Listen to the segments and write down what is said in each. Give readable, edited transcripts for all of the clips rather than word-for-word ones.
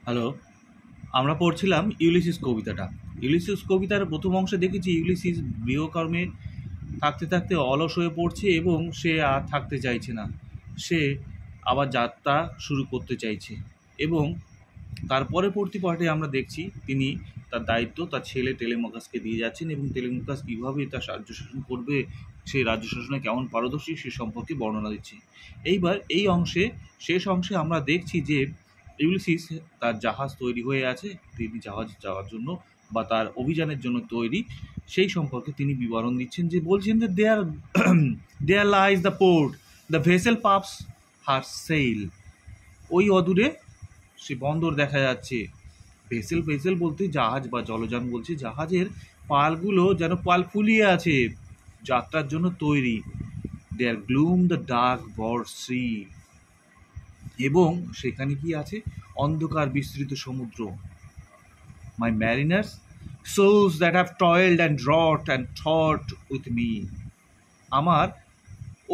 Hello, আমরা পড়ছিলাম Ulysses কবিতাটা। ইউলিসিস কবিতার প্রথম অংশে দেখেছি ইউলিসিস গৃহকর্মে থাকতে থাকতে অলস হয়ে পড়ছে এবং সে আর থাকতে চাইছে না। সে আবার যাত্রা শুরু করতে চাইছে এবং তার পরবর্তী পার্টে আমরা দেখছি তিনি তার দায়িত্ব তার ছেলে টেলেমাকাসকে দিয়ে যাচ্ছেন এবং টেলেমাকাস কীভাবে তার রাজ্য শাসন করবে, সেই রাজ্য শাসনে কেমন পারদর্শী সে সম্পর্কে বর্ণনা দিচ্ছে। এইবার এই অংশে শেষ অংশে আমরা দেখছি যে ইউলিসিস তার জাহাজ তৈরি হয়ে আছে, তিনি জাহাজ যাওয়ার জন্য বা তার অভিযানের জন্য তৈরি, সেই সম্পর্কে তিনি বিবরণ দিচ্ছেন, যে বলছেন যে there there lies the port, the vessel puffs her sell. ওই অদূরে সে বন্দর দেখা যাচ্ছে। ভেসেল ভেসেল বলতে জাহাজ বা জলযান বলছে, জাহাজের পালগুলো যেন পাল ফুলিয়ে আছে, যাত্রার জন্য তৈরি। There gloom the dark broad sea, এবং সেখানে কি আছে? অন্ধকার বিস্তৃত সমুদ্র। My mariners souls that have toiled and wrought and thought with me, আমার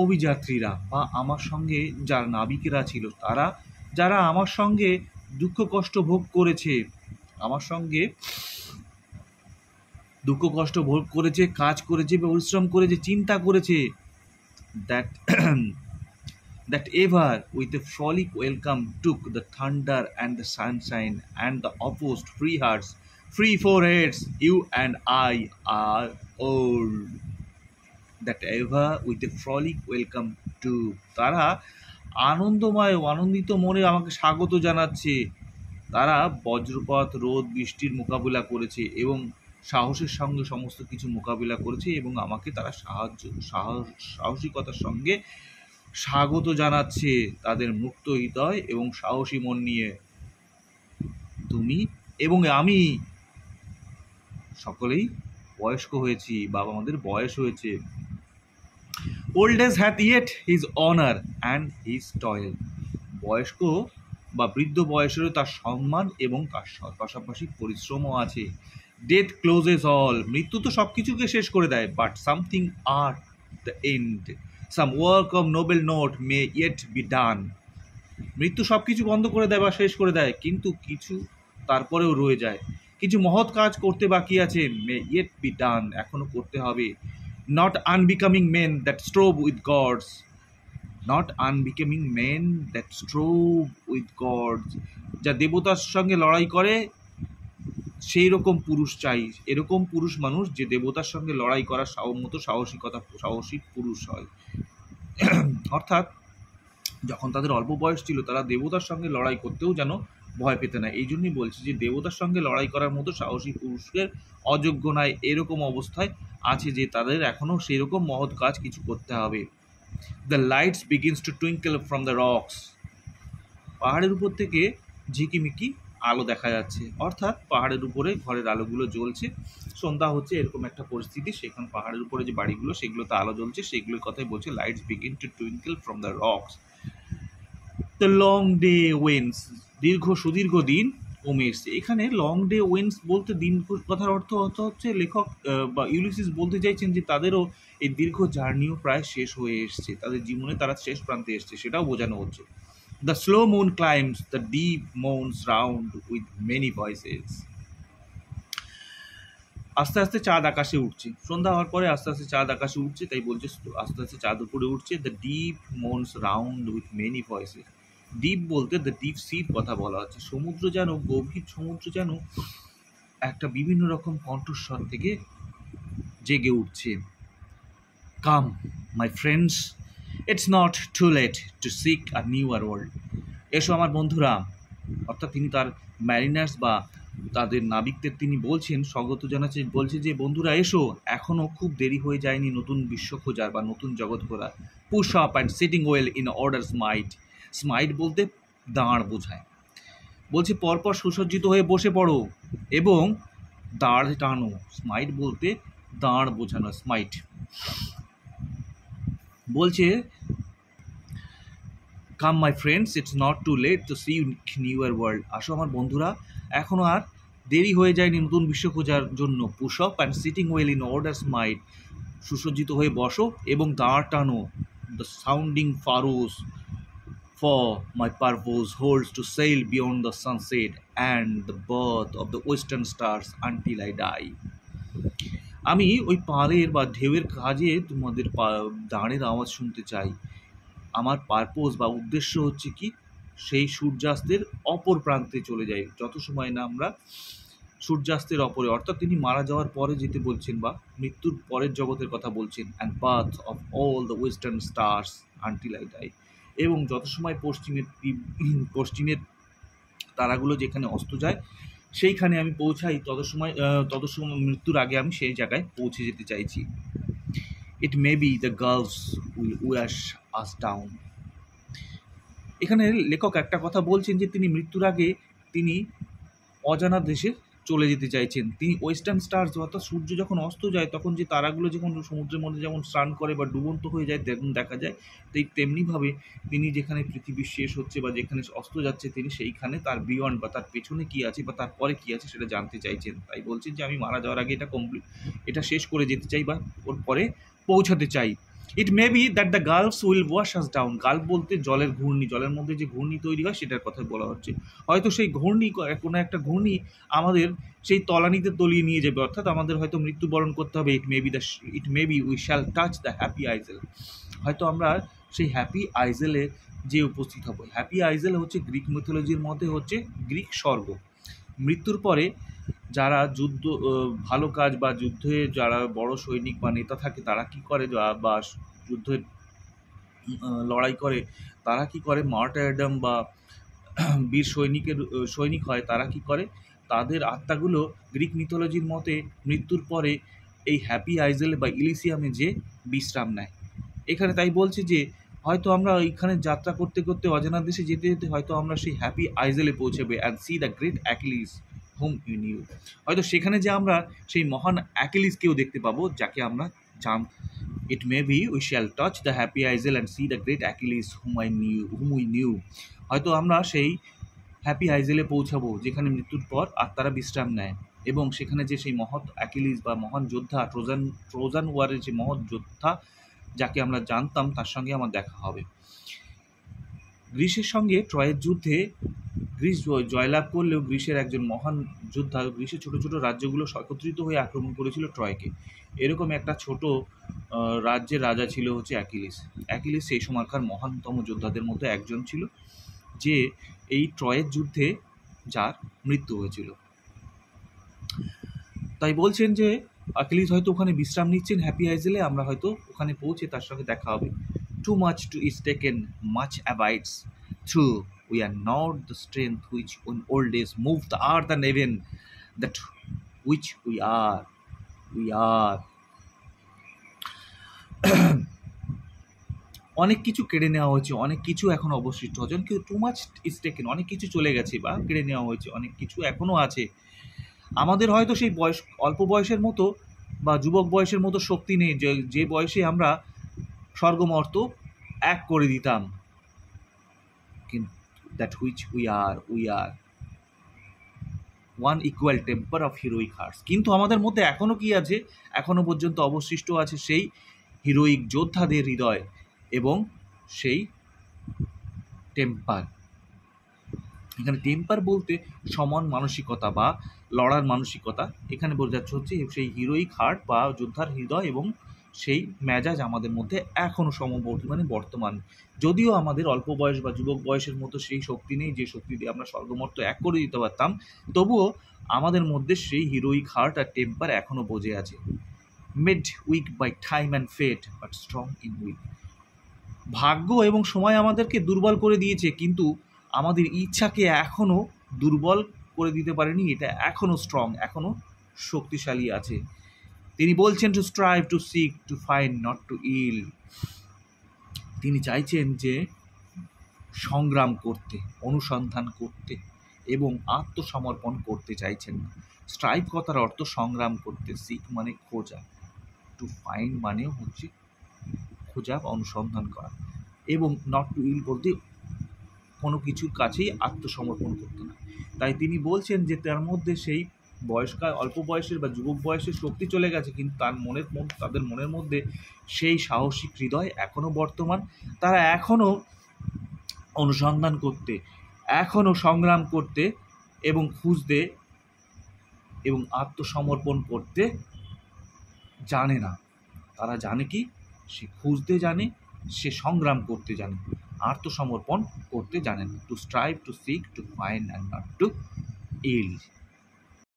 অভিযাত্রীরা বা আমার সঙ্গে যারা নাবিকেরা ছিল, তারা যারা আমার সঙ্গে দুঃখ কষ্ট ভোগ করেছে, আমার সঙ্গে দুঃখ কষ্ট ভোগ করেছে, কাজ করেছে, পরিশ্রম করেছে, চিন্তা করেছে, that that ever with a frolic welcome took the thunder and the sunshine and the opposed free hearts, free foreheads, you and I are old. That ever with a frolic welcome to, তারা আনন্দময় আনন্দিত মনে আমাকে স্বাগত জানাচ্ছে। তারা বজ্রপাত, রোদ, বৃষ্টির মোকাবিলা করেছে এবং সাহসের সঙ্গে সমস্ত কিছু মোকাবিলা করেছে এবং আমাকে তারা সাহসিকতার সঙ্গে স্বাগত জানাচ্ছে, তাদের মুক্ত হৃদয় এবং সাহসী মন নিয়ে। তুমি এবং আমি সকলেই বয়স্ক হয়েছি, বাবা আমাদের বয়স হয়েছে। Old age hath yet his honour and his toil, বয়স্ক বা বৃদ্ধ বয়সেরও তার সম্মান এবং তার পাশাপাশি পরিশ্রমও আছে। ডেথ ক্লোজেস অল, মৃত্যু তো সব কিছুকে শেষ করে দেয়, but something are the end, some work of Nobel note May yet be done, মৃত্যু সব কিছু বন্ধ করে দেয় বা শেষ করে দেয়, কিন্তু কিছু তারপরেও রয়ে যায়, কিছু মহৎ কাজ করতে বাকি আছে, মে ইয়েট বি ডান, এখনো করতে হবে। Not unbecoming men that strove with gods, not unbecoming men that strove with gods, যা দেবতার সঙ্গে লড়াই করে সেই রকম পুরুষ চাই, এরকম পুরুষ মানুষ যে দেবতার সঙ্গে লড়াই করার মতো সাহসী পুরুষ হয়। অর্থাৎ যখন তাদের অল্প বয়স ছিল, তারা দেবতার সঙ্গে লড়াই করতেও যেন ভয় পেতে না। এই জন্যই বলছি যে দেবতার সঙ্গে লড়াই করার মতো সাহসী পুরুষের অযোগ্য নয়, এরকম অবস্থায় আছে যে তাদের এখনও সেই রকম মহৎ কাজ কিছু করতে হবে। The lights begins two twinkle from the rocks, পাহাড়ের উপর থেকে ঝিকিমিকি আলো দেখা যাচ্ছে, অর্থাৎ পাহাড়ের উপরে ঘরের আলোগুলো জ্বলছে, সন্ধ্যা হচ্ছে এরকম একটা পরিস্থিতি, সেখানে পাহাড়ের উপরে যে বাড়িগুলো সেগুলোতে আলো জ্বলছে, সেগুলোর কথাই বলছে, lights begin to twinkle from the rocks. The long day Weil's, সুদীর্ঘ দিন কমে এসছে। এখানে লং ডে ওয়েন্স বলতে দিন কথার অর্থ হচ্ছে লেখক বা ইউলিসিস বলতে চাইছেন যে তাদেরও এই দীর্ঘ জার্নিও প্রায় শেষ হয়ে এসছে, তাদের জীবনে তারা শেষ প্রান্তে এসছে, সেটাও বোঝানো হচ্ছে। The slow moon climbs the deep moans round with many voices, আস্তে আস্তে চাঁদ আকাশে উঠছে, সন্ধ্যা হওয়ার পরে আস্তে আস্তে চাঁদ আকাশে উঠছে, তাই বলছে আস্তে আস্তে চাঁদ উপরে উঠছে। The deep moans round with many voices, deep বলতে দ্য ডিপ সির কথা বলা হচ্ছে, সমুদ্র যেন, গভীর সমুদ্র যেন একটা বিভিন্ন রকম কণ্ঠস্বর থেকে জেগে উঠছে। Come my friends, it's not too late to seek a newer world, এসো আমার বন্ধুরা, অর্থাৎ তিনি তার ম্যারিনার্স বা তাদের নাবিকদের তিনি বলছেন, স্বাগত জানাচ্ছে, বলছে যে বন্ধুরা এসো, এখনও খুব দেরি হয়ে যায়নি নতুন বিশ্ব খোঁজার বা নতুন জগৎ খোঁজার। Push up and sitting well in order smite, smite বলতে দাঁড় বোঝায়, বলছে পরপর সুসজ্জিত হয়ে বসে পড়ো এবং দাঁড় টানো, স্মাইট বলতে দাঁড় বোঝানো, স্মাইট বলছে come my friends, it's not too late to see newer world, আসো আমার বন্ধুরা, এখনও আর দেরি হয়ে যায়নি নতুন বিশ্ব খোঁজার জন্য। Push up and sitting well in order smite, সুসজ্জিত হয়ে বসো এবং দাঁড় টানো। The sounding furrows, For my purpose holds to sail beyond the sunset and the birth of the western stars until I die. আমি ওই পাড়ের বা ঢেউয়ের কাজে তোমাদের দাঁড়ের আওয়াজ শুনতে চাই। আমার পারপোজ বা উদ্দেশ্য হচ্ছে কি, সেই সূর্যাস্তের অপর প্রান্তে চলে যাই, যত সময় না আমরা সূর্যাস্তের অপরে, অর্থাৎ তিনি মারা যাওয়ার পরে যেতে বলছেন বা মৃত্যুর পরের জগতের কথা বলছেন। And bath of all the western stars until I die, এবং যত সময় পশ্চিমের তারাগুলো যেখানে অস্ত যায় সেইখানে আমি পৌঁছাই, তত সময় মৃত্যুর আগে আমি সেই জায়গায় পৌঁছে যেতে চাইছি। It may be the gulfs will wash us down. এখানে লেখক একটা কথা বলছেন যে তিনি মৃত্যুর আগে তিনি অজানা দেশে চলে যেতে চাইছেন। তিনি ওয়েস্টার্ন স্টার্স, অর্থাৎ সূর্য যখন অস্ত যায় তখন যে তারাগুলো যখন সমুদ্রের মধ্যে যেমন স্নান করে বা ডুবন্ত হয়ে যায় তেমন দেখা যায়, তেমনিভাবে তিনি যেখানে পৃথিবীর শেষ হচ্ছে বা যেখানে অস্ত যাচ্ছে তিনি সেইখানে তার বিয়ন্ড বা তার পেছনে কী আছে বা তার পরে কী আছে সেটা জানতে চাইছেন। তাই বলছেন যে আমি মারা যাওয়ার আগে এটা শেষ করে যেতে চাই বা ওর পরে পৌঁছাতে চাই। It may be that the gulfs will wash us down. Gulf বলতে জলের ঘূর্ণি, জলের মধ্যে যে ঘূর্ণি তৈরি হয় সেটার কথা বলা হচ্ছে। হয়তো সেই ঘূর্ণি, কোনো একটা ঘূর্ণি আমাদের সেই তলানিতে তলিয়ে নিয়ে যাবে, অর্থাৎ আমাদের হয়তো মৃত্যুবরণ করতে হবে। It may be we shall touch the happy isle. হয়তো আমরা সেই হ্যাপি আইজেলে যে উপস্থিত হব। হ্যাপি আইজেল হচ্ছে গ্রিক মিথোলজির মধ্যে হচ্ছে গ্রিক স্বর্গ। মৃত্যুর পরে যারা ভালো কাজ বা যুদ্ধে যারা বড় সৈনিক বা নেতা থাকে তারা কি করে, বা যুদ্ধে লড়াই করে তারা কি করে, মার্টারডাম বা বীর সৈনিক হয় তারা কি করে, তাদের আত্মাগুলো গ্রিক মিথোলজির মতে মৃত্যুর পরে এই হ্যাপি আইজেলে বা ইলিসিয়ামে যে বিশ্রাম নেয়। এখানে তাই বলছে যে হয়তো আমরা এইখানে যাত্রা করতে করতে অজানা দেশে যেতে যেতে হয়তো আমরা সেই হ্যাপি আইজেলে পৌঁছাবে। And see the great Achilles whom you knew. হয়তো সেখানে যে আমরা সেই মহান অ্যাকিলিসকেও দেখতে পাবো যাকে আমরা It may be we shall touch the happy Isle and see the great Achilles whom we knew. হয়তো আমরা সেই হ্যাপি আইজেলে পৌঁছাবো যেখানে মৃত্যুর পর আত্মারা বিশ্রাম নেয়, এবং সেখানে যে সেই মহৎ অ্যাকিলিস বা মহান যোদ্ধা, ট্রোজান ওয়ারের যে মহৎ যোদ্ধা যাকে আমরা জানতাম তার সঙ্গে আমার দেখা হবে। গ্রীসের সঙ্গে ট্রয়ের যুদ্ধে গ্রীস জয়লাভ করলেও গ্রীসের একজন মহান যোদ্ধা গ্রীসের ছোটো ছোটো রাজ্যগুলো একত্রিত হয়ে আক্রমণ করেছিল ট্রয়কে। এরকম একটা ছোট রাজ্যের রাজা ছিল হচ্ছে অ্যাকিলিস সেই সময়কার মহানতম যোদ্ধাদের মধ্যে একজন ছিল, যে এই ট্রয়ের যুদ্ধে যার মৃত্যু হয়েছিল। তাই বলছেন যে অ্যাকিলিস হয়তো ওখানে বিশ্রাম নিচ্ছেন হ্যাপি আইজেলে, আমরা হয়তো ওখানে পৌঁছে তার সঙ্গে দেখা হবে। Too much is taken, much abides. True, we are not the strength which in old days moved the earth and heaven, that which we are. অনেক কিছু কেড়ে নেওয়া হয়েছে, অনেক কিছু এখন অবশিষ্ট হচ্ছে, কিন্তু টু মাচ ইজ টেকেন, অনেক কিছু চলে গেছে বা কেড়ে নেওয়া হয়েছে, অনেক কিছু এখনও আছে। আমাদের হয়তো সেই অল্প বয়সের মতো বা যুবক বয়সের মতো শক্তি নেই যে বয়সে আমরা স্বর্গমর্ত এক করে দিতাম, কিন্তু that which we are one equal temper of heroic hearts. কিন্তু আমাদের মধ্যে এখনও কি আছে, এখনও পর্যন্ত অবশিষ্ট আছে সেই হিরোইক যোদ্ধাদের হৃদয় এবং সেই টেম্পার। এখানে টেম্পার বলতে সমান মানসিকতা বা লড়ার মানসিকতা, এখানে বোঝাচ্ছে হচ্ছে সেই হিরোইক হার্ট বা যোদ্ধার হৃদয় এবং সেই মেজাজ আমাদের মধ্যে এখনও সমপরিমাণে বর্তমান। যদিও আমাদের অল্প বয়স বা যুবক বয়সের মতো সেই শক্তি নেই যে শক্তি দিয়ে আমরা স্বর্গমর্ত এক করে দিতে পারতাম, তবুও আমাদের মধ্যে সেই হিরোইক হার্ট আর টেম্পার এখনও বজে আছে। Made weak by time and fate but strong in weak. ভাগ্য এবং সময় আমাদেরকে দুর্বল করে দিয়েছে, কিন্তু আমাদের ইচ্ছাকে এখনও দুর্বল করে দিতে পারেনি, এটা এখনও স্ট্রং, এখনও শক্তিশালী আছে। তিনি বলছেন to strive, to seek, to find, not to yield. তিনি চাইছেন যে সংগ্রাম করতে, অনুসন্ধান করতে এবং আত্মসমর্পণ করতে চাইছেন। স্ট্রাইভ কথার অর্থ সংগ্রাম করতে, সিক মানে খোঁজা, টু ফাইন্ড মানেও হচ্ছে খোঁজা বা অনুসন্ধান করা, এবং নট টু ইল বলতে কোনো কিছুর কাছেই আত্মসমর্পণ করতে না। তাই তিনি বলছেন যে তার মধ্যে সেই অল্প বয়সের বা যুবক বয়সের শক্তি চলে গেছে, কিন্তু তাদের মনের মধ্যে সেই সাহসিক হৃদয় এখনও বর্তমান। তারা এখনও অনুসন্ধান করতে, এখনও সংগ্রাম করতে এবং খুঁজতে এবং আত্মসমর্পণ করতে জানে না। তারা জানে কি? সে খুঁজতে জানে, সে সংগ্রাম করতে জানে, আত্মসমর্পণ করতে জানে না। To strive, to seek, to find and not to yield.